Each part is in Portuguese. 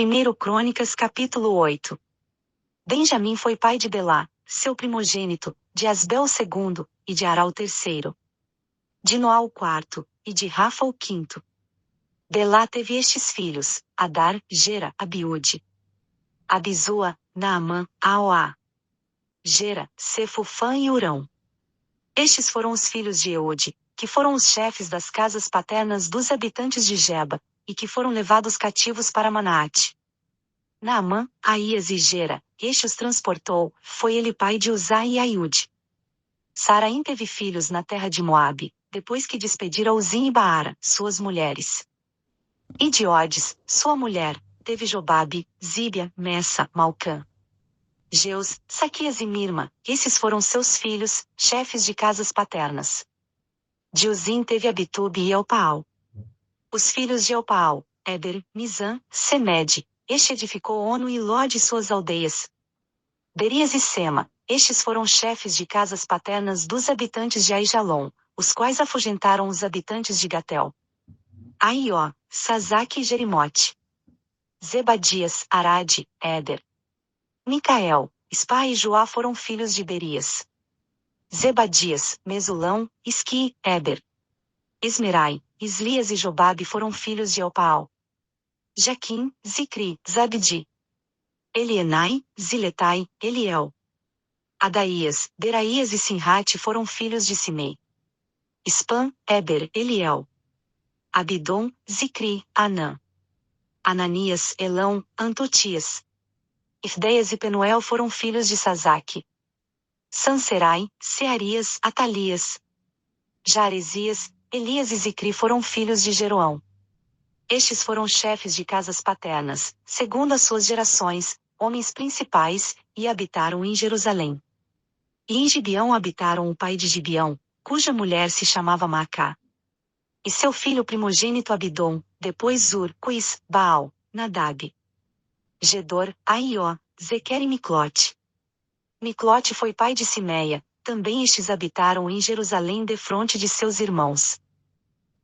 1 Crônicas capítulo 8. Benjamim foi pai de Belá, seu primogênito, de Asbel o segundo, e de Ará o terceiro, de Noá o quarto, e de Rafa o quinto. Belá teve estes filhos: Adar, Gera, Abiúde, Abizua, Naamã, Aoá, Gera, Sefufã e Hurão. Estes foram os filhos de Eude, que foram os chefes das casas paternas dos habitantes de Geba, e que foram levados cativos para Manaate. Naamã, Aías e Gera, este os transportou, foi ele pai de Uzá e Aiúde. Saraim teve filhos na terra de Moabe, depois que despedira Uzim e Baara, suas mulheres. E de Odes, sua mulher, teve Jobabe, Zíbia, Messa, Malcã, Geus, Saquias e Mirma, esses foram seus filhos, chefes de casas paternas. De Uzim teve Abitube e Elpaal. Os filhos de Elpaal: Éber, Mizã, Semede, este edificou Ono e Lod e suas aldeias. Berias e Sema, estes foram chefes de casas paternas dos habitantes de Aijalon, os quais afugentaram os habitantes de Gatel. Aió, Sazaque e Jerimote. Zebadias, Arade, Éder, Micael, Ispa e Joá foram filhos de Berias. Zebadias, Mesulão, Isqui, Éber, Esmerai, Islias e Jobabe foram filhos de Elpaal. Jaquim, Zicri, Zabdi, Elienai, Ziletai, Eliel, Adaías, Beraías e Sinrate foram filhos de Simei. Ispan, Éber, Eliel, Abidom, Zicri, Anã, Ananias, Elão, Antotias, Ifdeias e Penuel foram filhos de Sazaque. Sanserai, Searias, Atalias, Jaresias, Elias e Zicri foram filhos de Jeroão. Estes foram chefes de casas paternas, segundo as suas gerações, homens principais, e habitaram em Jerusalém. E em Gibeão habitaram o pai de Gibeão, cuja mulher se chamava Maacá. E seu filho primogênito Abidom, depois Zur, Cuis, Baal, Nadab, Gedor, Aió, Zequer e Miclote. Miclote foi pai de Simeia, também estes habitaram em Jerusalém defronte de seus irmãos.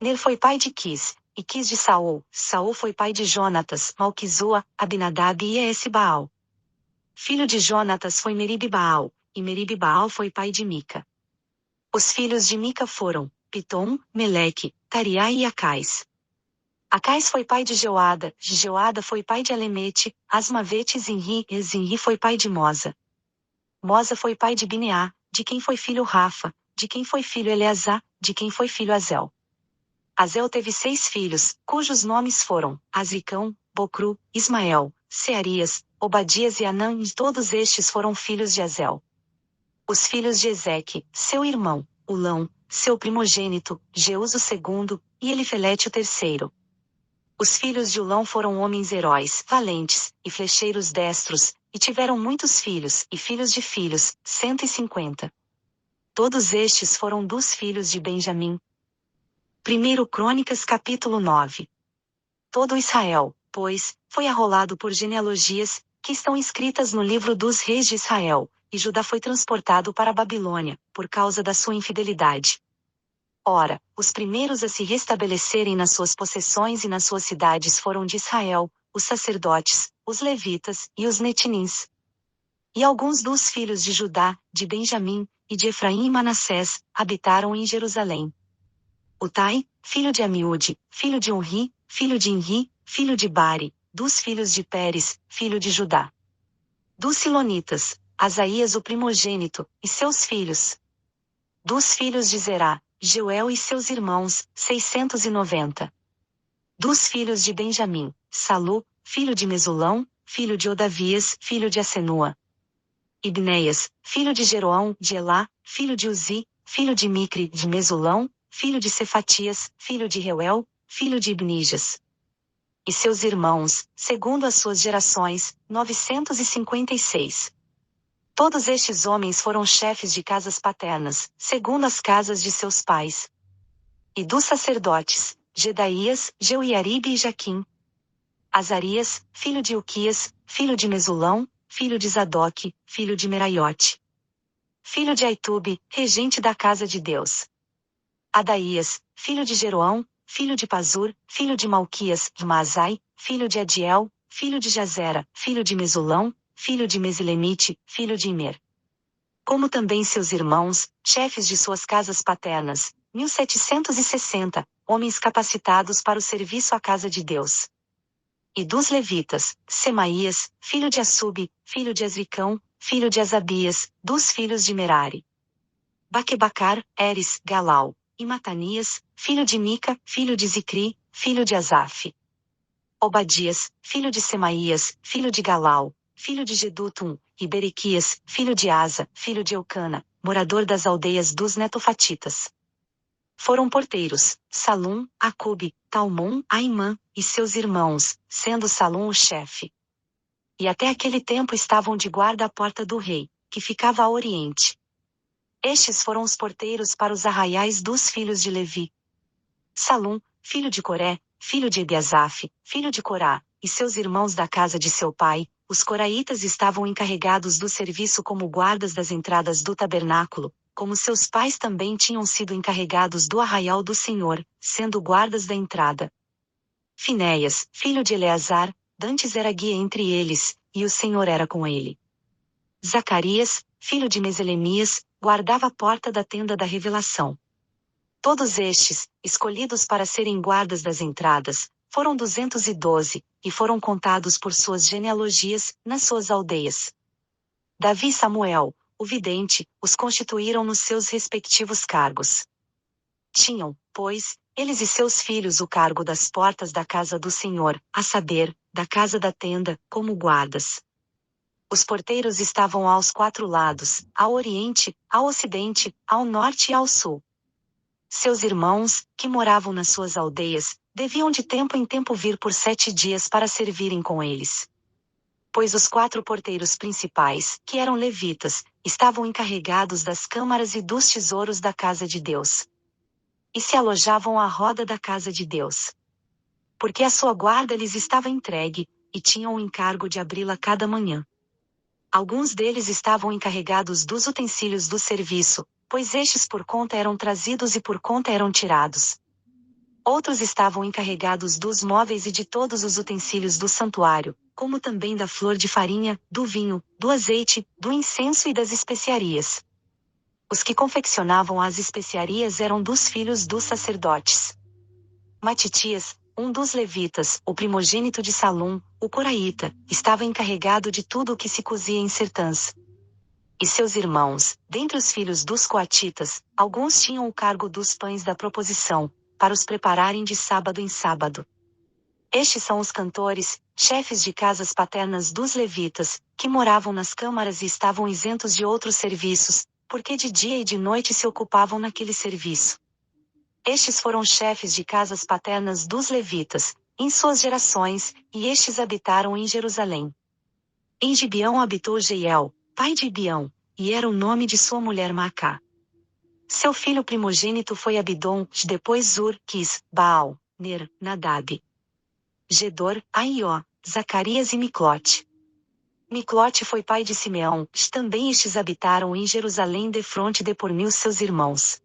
Ner foi pai de Quis, e Quis de Saul, Saul foi pai de Jonatas, Malquizua, Abinadab e Esbaal. Filho de Jonatas foi Meribe-Baal, e Meribe-Baal foi pai de Mica. Os filhos de Mica foram Pitom, Meleque, Tariá e Acais. Acais foi pai de Jeoada, Jeoada foi pai de Alemete, Asmavete e Zinri, e Zinri foi pai de Moza. Moza foi pai de Bineá, de quem foi filho Rafa, de quem foi filho Eleazar, de quem foi filho Azel. Azel teve 6 filhos, cujos nomes foram Azricão, Bocru, Ismael, Searias, Obadias e Anã, e todos estes foram filhos de Azel. Os filhos de Ezeque, seu irmão, Ulão, seu primogênito, Jeus o segundo, e Elifelete o terceiro. Os filhos de Ulão foram homens heróis, valentes, e flecheiros destros, e tiveram muitos filhos, e filhos de filhos, 150. Todos estes foram dos filhos de Benjamim. 1 Crônicas capítulo 9. Todo Israel, pois, foi arrolado por genealogias, que estão escritas no livro dos reis de Israel, e Judá foi transportado para a Babilônia, por causa da sua infidelidade. Ora, os primeiros a se restabelecerem nas suas possessões e nas suas cidades foram de Israel, os sacerdotes, os levitas e os netinins. E alguns dos filhos de Judá, de Benjamim, e de Efraim e Manassés, habitaram em Jerusalém. Utai, filho de Amiúde, filho de Onri, filho de Inri, filho de Bari, dos filhos de Pérez, filho de Judá. Dos Silonitas, Asaías o primogênito, e seus filhos. Dos filhos de Zerá, Jeuel e seus irmãos, 690. Dos filhos de Benjamim, Salu, filho de Mesulão, filho de Odavias, filho de Asenua. Ibneias, filho de Jeroão, de Elá, filho de Uzi, filho de Micre, de Mesulão, filho de Cefatias, filho de Reuel, filho de Ibnijas. E seus irmãos, segundo as suas gerações, 956. Todos estes homens foram chefes de casas paternas, segundo as casas de seus pais. E dos sacerdotes, Gedaías, Jeuiaribe e Jaquim. Azarias, filho de Uquias, filho de Mesulão, filho de Zadoque, filho de Meraiote. Filho de Aitube, regente da casa de Deus. Adaías, filho de Jeroão, filho de Pazur, filho de Malquias, Maasai, filho de Adiel, filho de Jazera, filho de Mesulão, filho de Mesilemite, filho de Imer. Como também seus irmãos, chefes de suas casas paternas, 1760, homens capacitados para o serviço à casa de Deus. E dos levitas, Semaías, filho de Assub, filho de Azricão, filho de Asabias, dos filhos de Merari. Baquebacar, Eres, Galau, e Matanias, filho de Mica, filho de Zicri, filho de Asaf. Obadias, filho de Semaías, filho de Galau, filho de Gedutum, e Berequias, filho de Asa, filho de Eucana, morador das aldeias dos Netofatitas. Foram porteiros, Salum, Acube, Talmon, Aimã, e seus irmãos, sendo Salum o chefe. E até aquele tempo estavam de guarda à porta do rei, que ficava a oriente. Estes foram os porteiros para os arraiais dos filhos de Levi. Salum, filho de Coré, filho de Ebiasaf, filho de Corá, e seus irmãos da casa de seu pai, os coraitas estavam encarregados do serviço como guardas das entradas do tabernáculo, como seus pais também tinham sido encarregados do arraial do Senhor, sendo guardas da entrada. Finéias, filho de Eleazar, dantes era guia entre eles, e o Senhor era com ele. Zacarias, filho de Meselemias, guardava a porta da tenda da revelação. Todos estes, escolhidos para serem guardas das entradas, foram 212, e foram contados por suas genealogias, nas suas aldeias. Davi e Samuel, o vidente, os constituíram nos seus respectivos cargos. Tinham, pois, eles e seus filhos o cargo das portas da casa do Senhor, a saber, da casa da tenda, como guardas. Os porteiros estavam aos 4 lados, ao oriente, ao ocidente, ao norte e ao sul. Seus irmãos, que moravam nas suas aldeias, deviam de tempo em tempo vir por 7 dias para servirem com eles. Pois os 4 porteiros principais, que eram levitas, estavam encarregados das câmaras e dos tesouros da casa de Deus. E se alojavam à roda da casa de Deus. Porque a sua guarda lhes estava entregue, e tinham o encargo de abri-la cada manhã. Alguns deles estavam encarregados dos utensílios do serviço, pois estes por conta eram trazidos e por conta eram tirados. Outros estavam encarregados dos móveis e de todos os utensílios do santuário, como também da flor de farinha, do vinho, do azeite, do incenso e das especiarias. Os que confeccionavam as especiarias eram dos filhos dos sacerdotes. Matitias, um dos levitas, o primogênito de Salum, o coraíta, estava encarregado de tudo o que se cozia em sertãs. E seus irmãos, dentre os filhos dos coatitas, alguns tinham o cargo dos pães da proposição, para os prepararem de sábado em sábado. Estes são os cantores, chefes de casas paternas dos levitas, que moravam nas câmaras e estavam isentos de outros serviços, porque de dia e de noite se ocupavam naquele serviço. Estes foram chefes de casas paternas dos levitas, em suas gerações, e estes habitaram em Jerusalém. Em Gibeão habitou Jeiel, pai de Ibião, e era o nome de sua mulher Maacá. Seu filho primogênito foi Abidom, depois Zur, Quis, Baal, Ner, Nadab, Gedor, Aió, Zacarias e Miclote. Miclote foi pai de Simeão, também estes habitaram em Jerusalém defronte de por 1000 seus irmãos.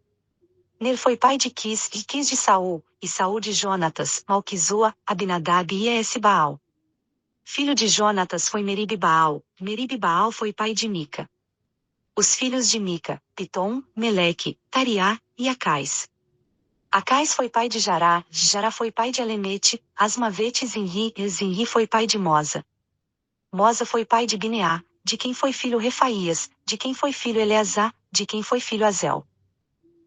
Ner foi pai de Quis, e Quis de Saul, e Saul de Jonatas, Malquizua, Abinadab e Esbaal. Filho de Jonatas foi Meribe-Baal, Meribe-Baal foi pai de Mica. Os filhos de Mica, Pitom, Meleque, Tariá, e Acais. Acais foi pai de Jará, Jará foi pai de Alemete, Asmavete e Zinri, e Zinri foi pai de Moza. Moza foi pai de Bineá, de quem foi filho Refaías, de quem foi filho Eleazar, de quem foi filho Azel.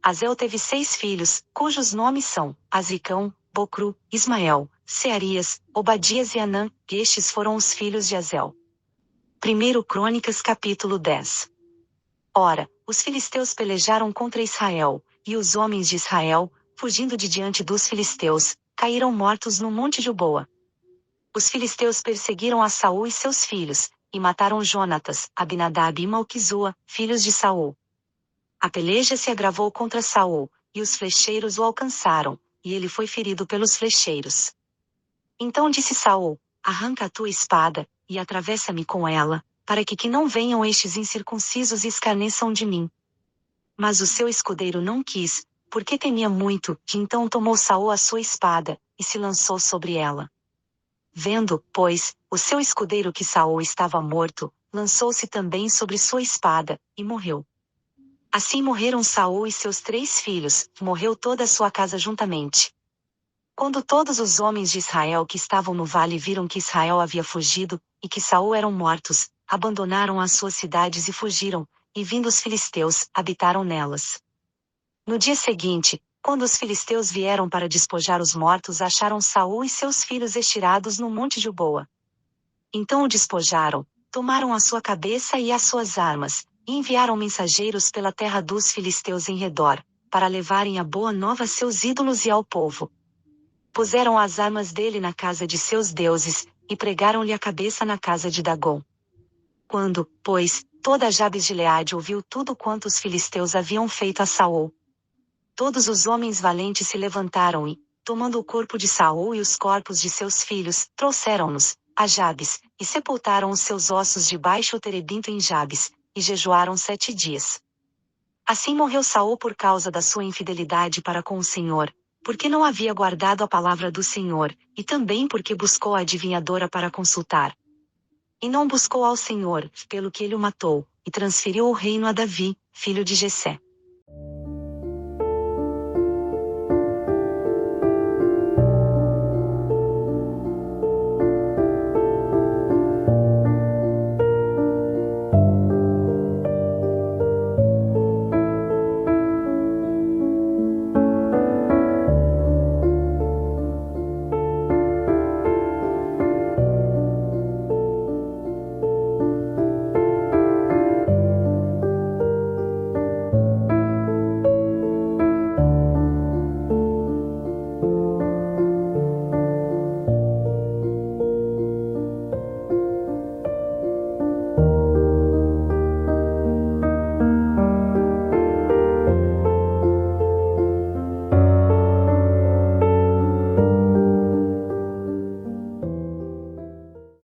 Azel teve 6 filhos, cujos nomes são, Azricão, Bocru, Ismael, Searias, Obadias e Anã, e estes foram os filhos de Azel. 1 Crônicas capítulo 10. Ora, os filisteus pelejaram contra Israel, e os homens de Israel, fugindo de diante dos filisteus, caíram mortos no monte Gilboa. Os filisteus perseguiram a Saul e seus filhos, e mataram Jonatas, Abinadab e Malquizua, filhos de Saul. A peleja se agravou contra Saul, e os flecheiros o alcançaram, e ele foi ferido pelos flecheiros. Então disse Saul: arranca a tua espada, e atravessa-me com ela, para que não venham estes incircuncisos e escarneçam de mim. Mas o seu escudeiro não quis, porque temia muito, que então tomou Saul a sua espada, e se lançou sobre ela. Vendo, pois, o seu escudeiro que Saul estava morto, lançou-se também sobre sua espada, e morreu. Assim morreram Saul e seus 3 filhos, morreu toda a sua casa juntamente. Quando todos os homens de Israel que estavam no vale viram que Israel havia fugido, e que Saul eram mortos, abandonaram as suas cidades e fugiram, e vindo os filisteus, habitaram nelas. No dia seguinte, quando os filisteus vieram para despojar os mortos, acharam Saul e seus filhos estirados no monte Gilboa. Então o despojaram, tomaram a sua cabeça e as suas armas, e enviaram mensageiros pela terra dos filisteus em redor, para levarem a boa nova a seus ídolos e ao povo. Puseram as armas dele na casa de seus deuses, e pregaram-lhe a cabeça na casa de Dagom. Quando, pois, toda Jabes de Gileade ouviu tudo quanto os filisteus haviam feito a Saul, todos os homens valentes se levantaram e, tomando o corpo de Saul e os corpos de seus filhos, trouxeram-nos a Jabes, e sepultaram os seus ossos debaixo do terebinto em Jabes, e jejuaram 7 dias. Assim morreu Saul por causa da sua infidelidade para com o Senhor, porque não havia guardado a palavra do Senhor, e também porque buscou a adivinhadora para consultar. E não buscou ao Senhor, pelo que ele o matou, e transferiu o reino a Davi, filho de Jessé.